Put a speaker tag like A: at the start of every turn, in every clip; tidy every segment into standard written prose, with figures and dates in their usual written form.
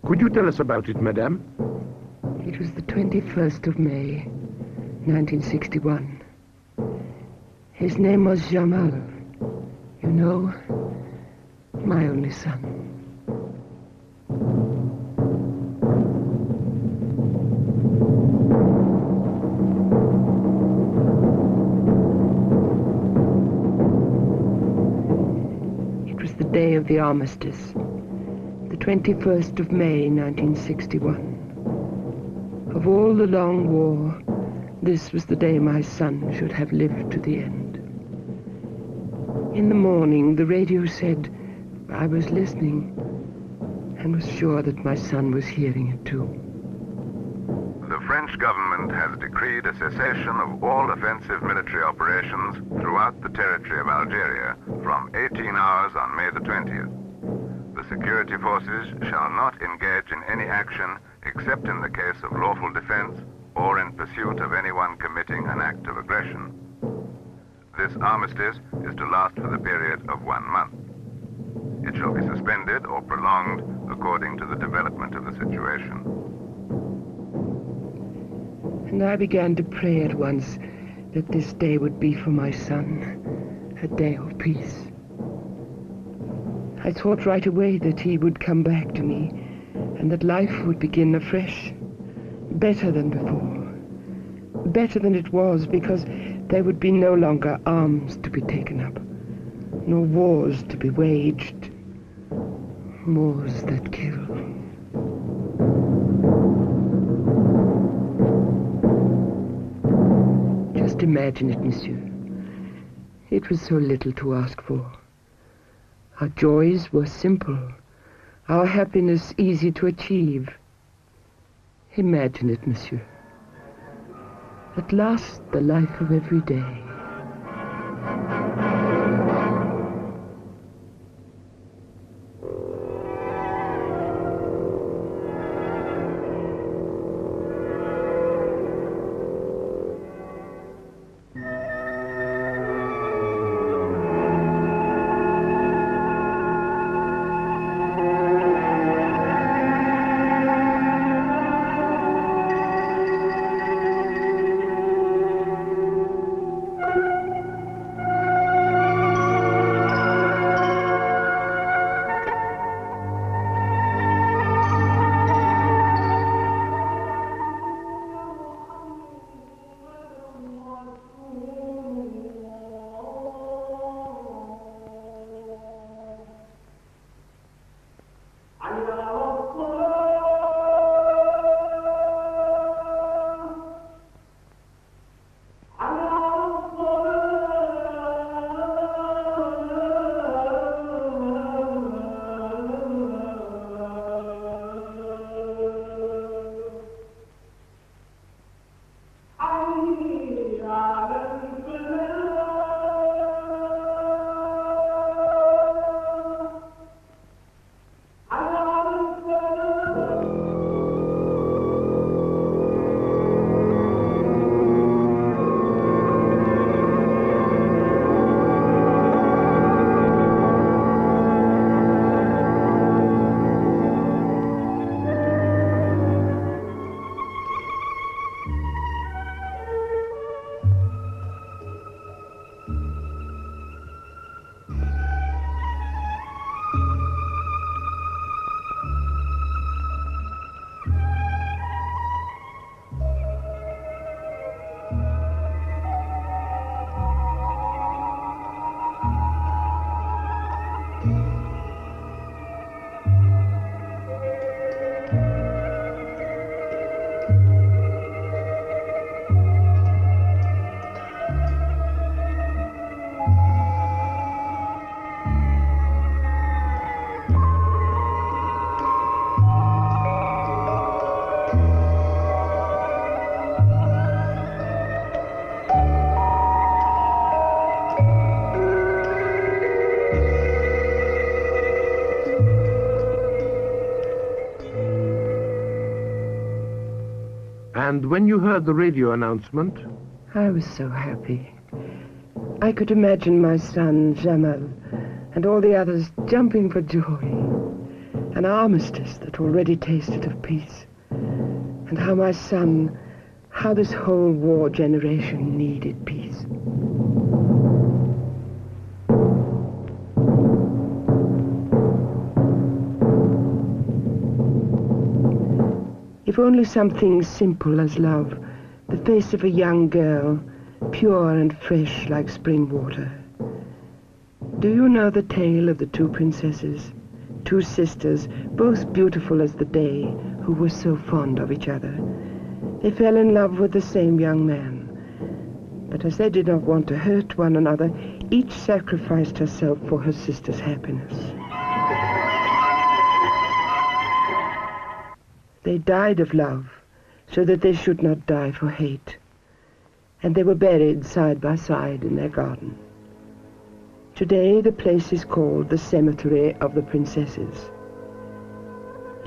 A: Could you tell us about it, madame?
B: It was the 21st of May, 1961. His name was Djamal. You know, my only son. It was the day of the armistice. The 21st of May, 1961. Of all the long war, this was the day my son should have lived to the end. In the morning, the radio said I was listening and was sure that my son was hearing it too.
C: The French government has decreed a cessation of all offensive military operations throughout the territory of Algeria from 18 hours on May the 20th. The security forces shall not engage in any action except in the case of lawful defense or in pursuit of anyone committing an act of aggression. This armistice is to last for the period of 1 month. It shall be suspended or prolonged according to the development of the situation.
B: And I began to pray at once that this day would be for my son a day of peace. I thought right away that he would come back to me and that life would begin afresh, better than before. Better than it was, because there would be no longer arms to be taken up, nor wars to be waged, wars that kill. Just imagine it, monsieur. It was so little to ask for. Our joys were simple, our happiness easy to achieve. Imagine it, monsieur. At last, the life of every day.
A: And when you heard the radio announcement?
B: I was so happy. I could imagine my son, Djamal, and all the others jumping for joy. An armistice that already tasted of peace. And how my son, how this whole war generation needed peace. If only something simple as love, the face of a young girl, pure and fresh like spring water. Do you know the tale of the two princesses, two sisters, both beautiful as the day, who were so fond of each other? They fell in love with the same young man. But as they did not want to hurt one another, each sacrificed herself for her sister's happiness. They died of love, so that they should not die for hate. And they were buried side by side in their garden. Today the place is called the Cemetery of the Princesses.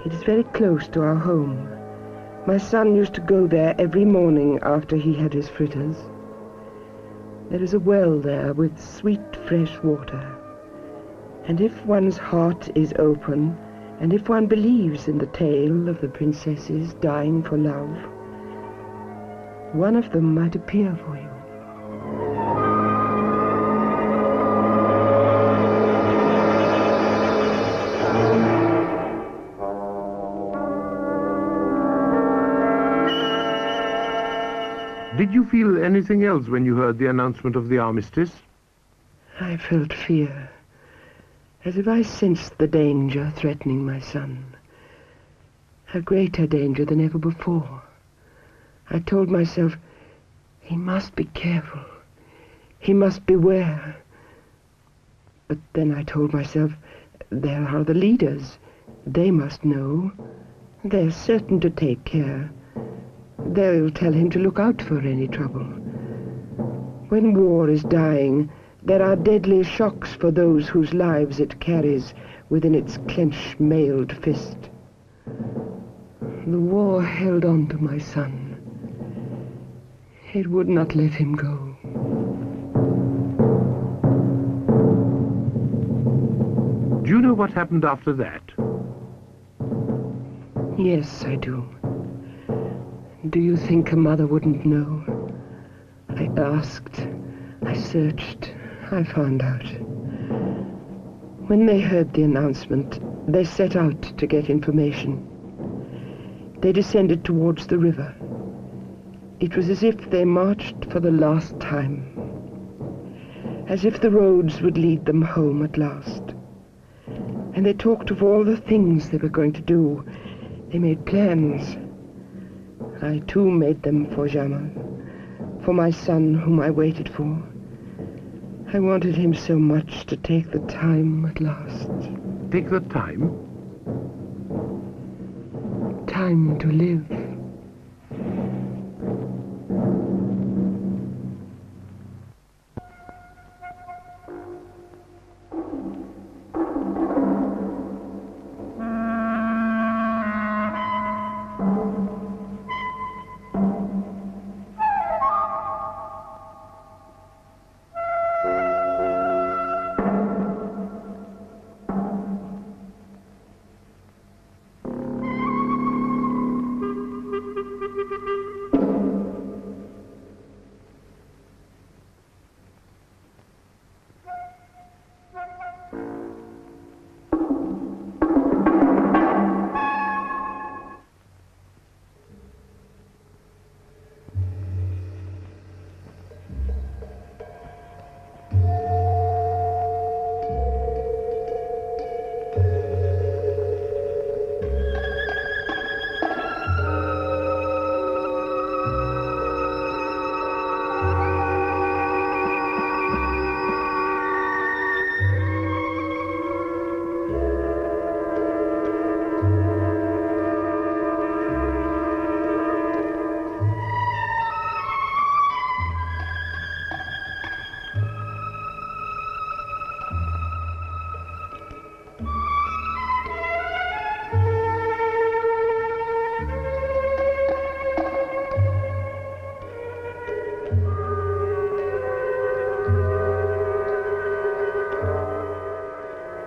B: It is very close to our home. My son used to go there every morning after he had his fritters. There is a well there with sweet fresh water. And if one's heart is open, and if one believes in the tale of the princesses dying for love, one of them might appear for you.
A: Did you feel anything else when you heard the announcement of the armistice?
B: I felt fear, as if I sensed the danger threatening my son. A greater danger than ever before. I told myself, he must be careful. He must beware. But then I told myself, there are the leaders. They must know. They're certain to take care. They'll tell him to look out for any trouble. When war is dying, there are deadly shocks for those whose lives it carries within its clenched, mailed fist. The war held on to my son. It would not let him go.
A: Do you know what happened after that?
B: Yes, I do. Do you think a mother wouldn't know? I asked, I searched, I found out. When they heard the announcement, they set out to get information. They descended towards the river. It was as if they marched for the last time. As if the roads would lead them home at last. And they talked of all the things they were going to do. They made plans. I too made them for Djamal, for my son whom I waited for. I wanted him so much to take the time at last.
A: Take the time?
B: Time to live.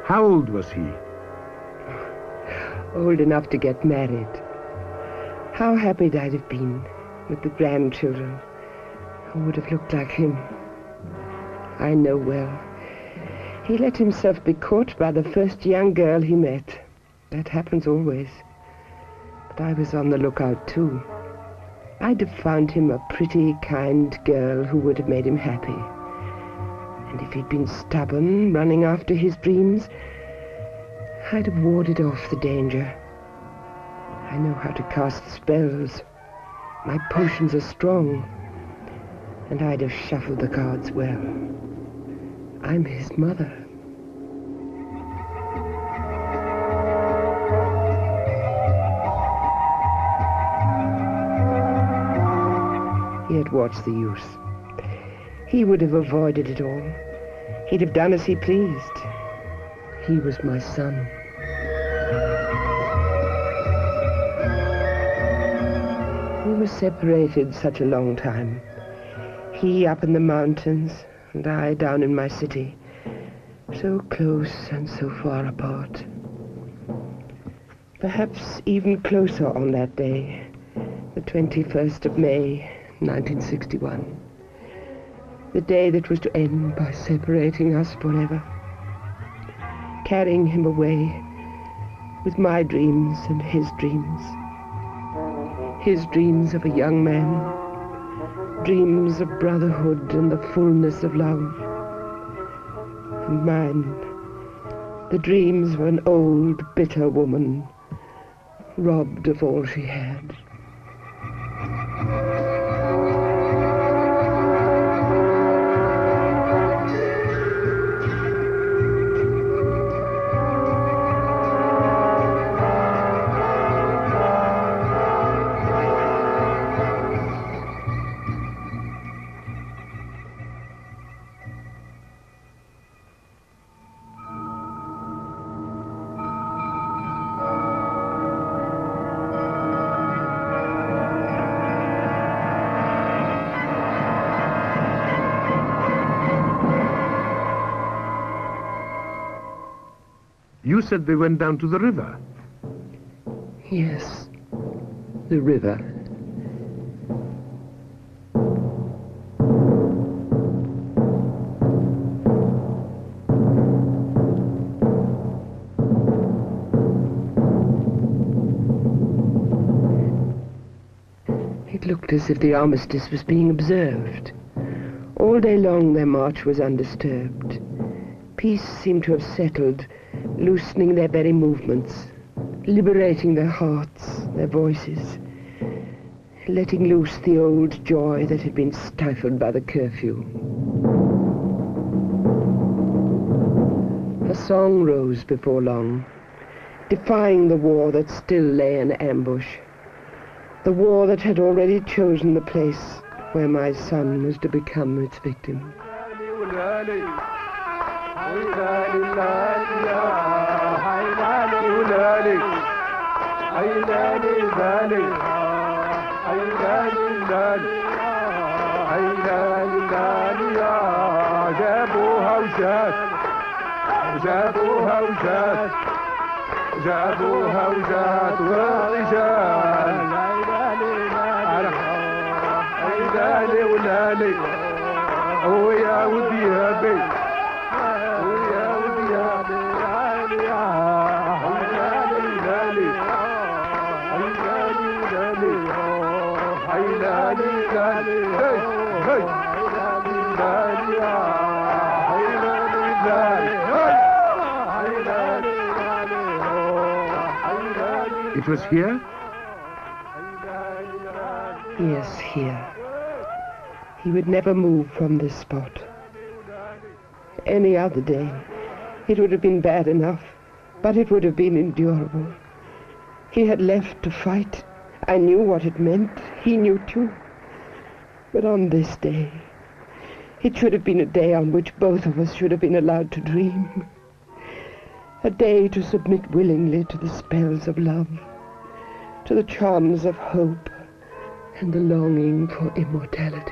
A: How old was he?
B: Old enough to get married. How happy I'd have been with the grandchildren who would have looked like him. I know well. He let himself be caught by the first young girl he met. That happens always. But I was on the lookout too. I'd have found him a pretty, kind girl who would have made him happy. And if he'd been stubborn, running after his dreams, I'd have warded off the danger. I know how to cast spells. My potions are strong. And I'd have shuffled the cards well. I'm his mother. Yet what's the use? He would have avoided it all. He'd have done as he pleased. He was my son. We were separated such a long time. He up in the mountains, and I down in my city. So close and so far apart. Perhaps even closer on that day, the 21st of May, 1961. The day that was to end by separating us forever. Carrying him away with my dreams and his dreams. His dreams of a young man. Dreams of brotherhood and the fullness of love. And mine, the dreams of an old, bitter woman, robbed of all she had.
A: You said they went down to the river.
B: Yes, the river. It looked as if the armistice was being observed. All day long their march was undisturbed. Peace seemed to have settled, loosening their very movements, liberating their hearts, their voices, letting loose the old joy that had been stifled by the curfew. A song rose before long, defying the war that still lay in ambush, the war that had already chosen the place where my son was to become its victim.
D: جابوها وجات والرجال عيدالي ولالي ويا ودي يا بي ويا ودي يا بي عيدالي ولالي عيدالي ولالي عيدالي ولالي هي هي عيدالي ولالي عيدالي ولالي
A: It was here?
B: Yes, here. He would never move from this spot. Any other day, it would have been bad enough, but it would have been endurable. He had left to fight. I knew what it meant. He knew too. But on this day, it should have been a day on which both of us should have been allowed to dream. A day to submit willingly to the spells of love, to the charms of hope, and the longing for immortality.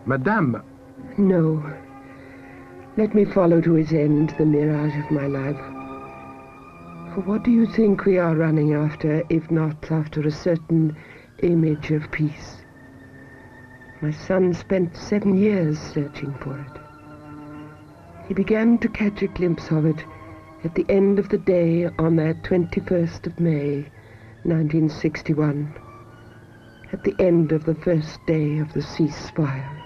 A: Madame!
B: No. Let me follow to his end the mirage of my life. For what do you think we are running after, if not after a certain image of peace? My son spent 7 years searching for it. He began to catch a glimpse of it at the end of the day on that 21st of May, 1961, at the end of the first day of the ceasefire.